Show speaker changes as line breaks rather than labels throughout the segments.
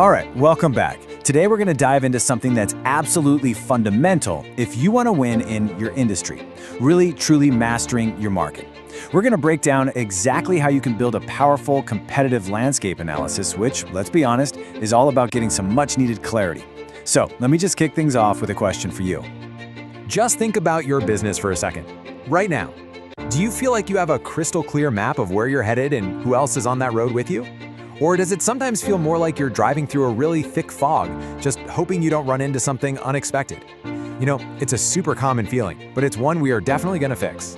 All right, welcome back. Today we're going to dive into something that's absolutely fundamental if you want to win in your industry, really truly mastering your market. We're going to break down exactly how you can build a powerful competitive landscape analysis, which, let's be honest, is all about getting some much needed clarity. So let me just kick things off with a question for you.
Just think about your business for a second. Right now, do you feel like you have a crystal clear map of where you're headed and who else is on that road with you? Or does it sometimes feel more like you're driving through a really thick fog, just hoping you don't run into something unexpected? You know, it's a super common feeling, but it's one we are definitely gonna fix.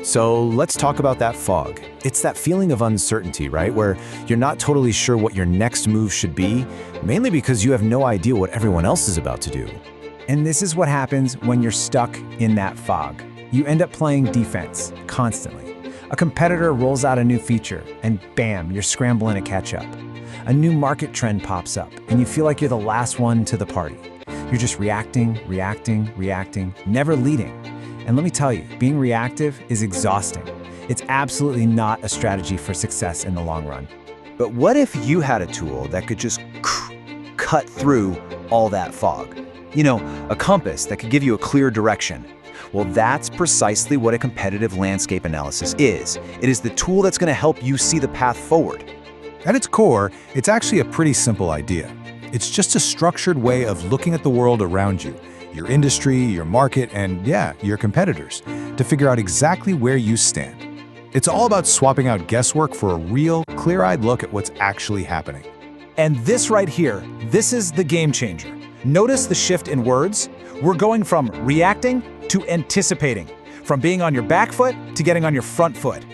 So let's talk about that fog. It's that feeling of uncertainty, right? Where you're not totally sure what your next move should be, mainly because you have no idea what everyone else is about to do. And this is what happens when you're stuck in that fog. You end up playing defense constantly. A competitor rolls out a new feature, and bam, you're scrambling to catch up. A new market trend pops up, and you feel like you're the last one to the party. You're just reacting, never leading. And let me tell you, being reactive is exhausting. It's absolutely not a strategy for success in the long run.
But what if you had a tool that could just cut through all that fog? You know, a compass that could give you a clear direction. Well, that's precisely what a competitive landscape analysis is. It is the tool that's going to help you see the path forward.
At its core, it's actually a pretty simple idea. It's just a structured way of looking at the world around you, your industry, your market, and yeah, your competitors, to figure out exactly where you stand. It's all about swapping out guesswork for a real, clear-eyed look at what's actually happening.
And this right here, this is the game changer. Notice the shift in words. We're going from reacting to anticipating, from being on your back foot to getting on your front foot.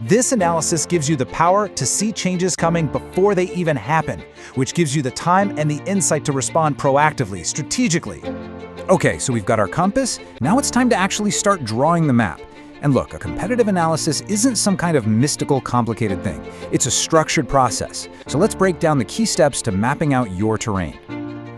This analysis gives you the power to see changes coming before they even happen, which gives you the time and the insight to respond proactively, strategically. Okay, so we've got our compass. Now it's time to actually start drawing the map. And look, a competitive analysis isn't some kind of mystical, complicated thing. It's a structured process. So let's break down the key steps to mapping out your terrain.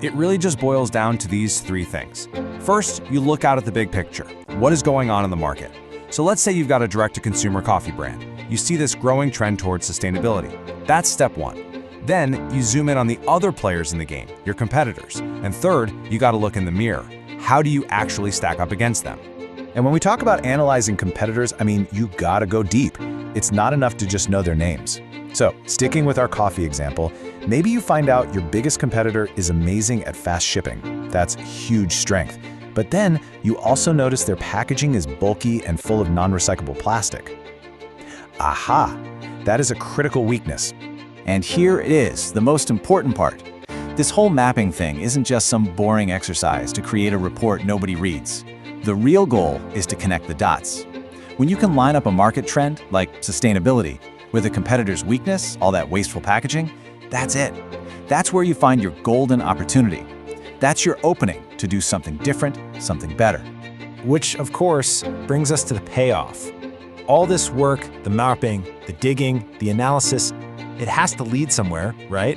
It really just boils down to these three things. First, you look out at the big picture. What is going on in the market? So let's say you've got a direct-to-consumer coffee brand. You see this growing trend towards sustainability. That's step one. Then you zoom in on the other players in the game, your competitors. And third, you got to look in the mirror. How do you actually stack up against them?
And when we talk about analyzing competitors, I mean, you gotta go deep. It's not enough to just know their names. So, sticking with our coffee example, maybe you find out your biggest competitor is amazing at fast shipping. That's huge strength. But then you also notice their packaging is bulky and full of non-recyclable plastic. Aha! That is a critical weakness. And here it is, the most important part. This whole mapping thing isn't just some boring exercise to create a report nobody reads. The real goal is to connect the dots. When you can line up a market trend, like sustainability, with a competitor's weakness, all that wasteful packaging, that's it. That's where you find your golden opportunity. That's your opening to do something different, something better.
Which, of course, brings us to the payoff. All this work, the mapping, the digging, the analysis, it has to lead somewhere, right?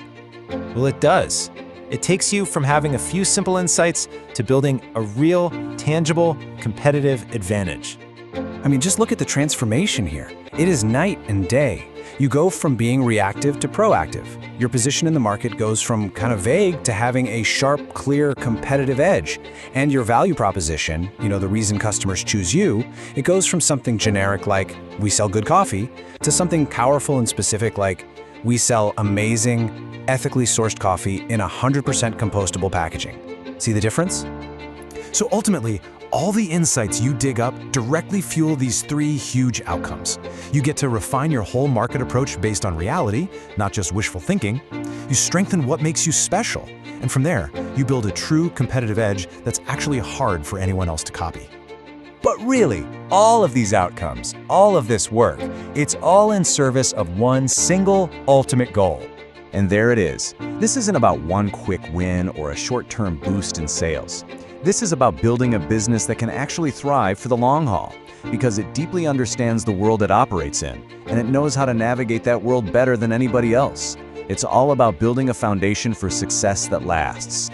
Well, it does. It takes you from having a few simple insights to building a real, tangible, competitive advantage.
I mean, just look at the transformation here. It is night and day. You go from being reactive to proactive. Your position in the market goes from kind of vague to having a sharp, clear, competitive edge. And your value proposition, you know, the reason customers choose you, it goes from something generic like, we sell good coffee, to something powerful and specific like, we sell amazing, ethically sourced coffee in 100% compostable packaging. See the difference? So ultimately, all the insights you dig up directly fuel these three huge outcomes. You get to refine your whole market approach based on reality, not just wishful thinking. You strengthen what makes you special. And from there, you build a true competitive edge that's actually hard for anyone else to copy. But really, all of these outcomes, all of this work, it's all in service of one single ultimate goal.
And there it is. This isn't about one quick win or a short-term boost in sales. This is about building a business that can actually thrive for the long haul, because it deeply understands the world it operates in, and it knows how to navigate that world better than anybody else. It's all about building a foundation for success that lasts.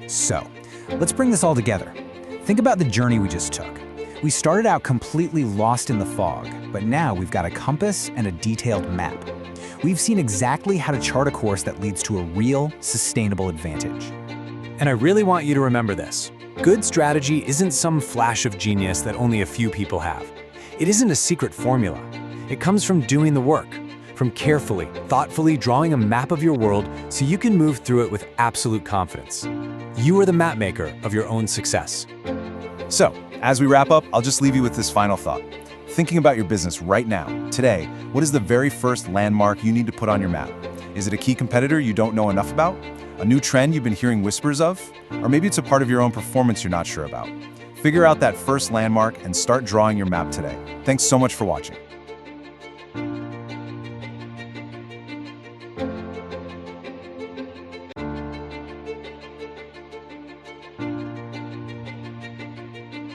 So, let's bring this all together. Think about the journey we just took. We started out completely lost in the fog, but now we've got a compass and a detailed map. we've seen exactly how to chart a course that leads to a real, sustainable advantage.
And I really want you to remember this. Good strategy isn't some flash of genius that only a few people have. It isn't a secret formula. It comes from doing the work, from carefully, thoughtfully drawing a map of your world so you can move through it with absolute confidence. You are the map maker of your own success.
So, as we wrap up, I'll just leave you with this final thought. Thinking about your business right now, today, what is the very first landmark you need to put on your map? Is it a key competitor you don't know enough about? A new trend you've been hearing whispers of? Or maybe it's a part of your own performance you're not sure about. Figure out that first landmark and start drawing your map today. Thanks so much for watching.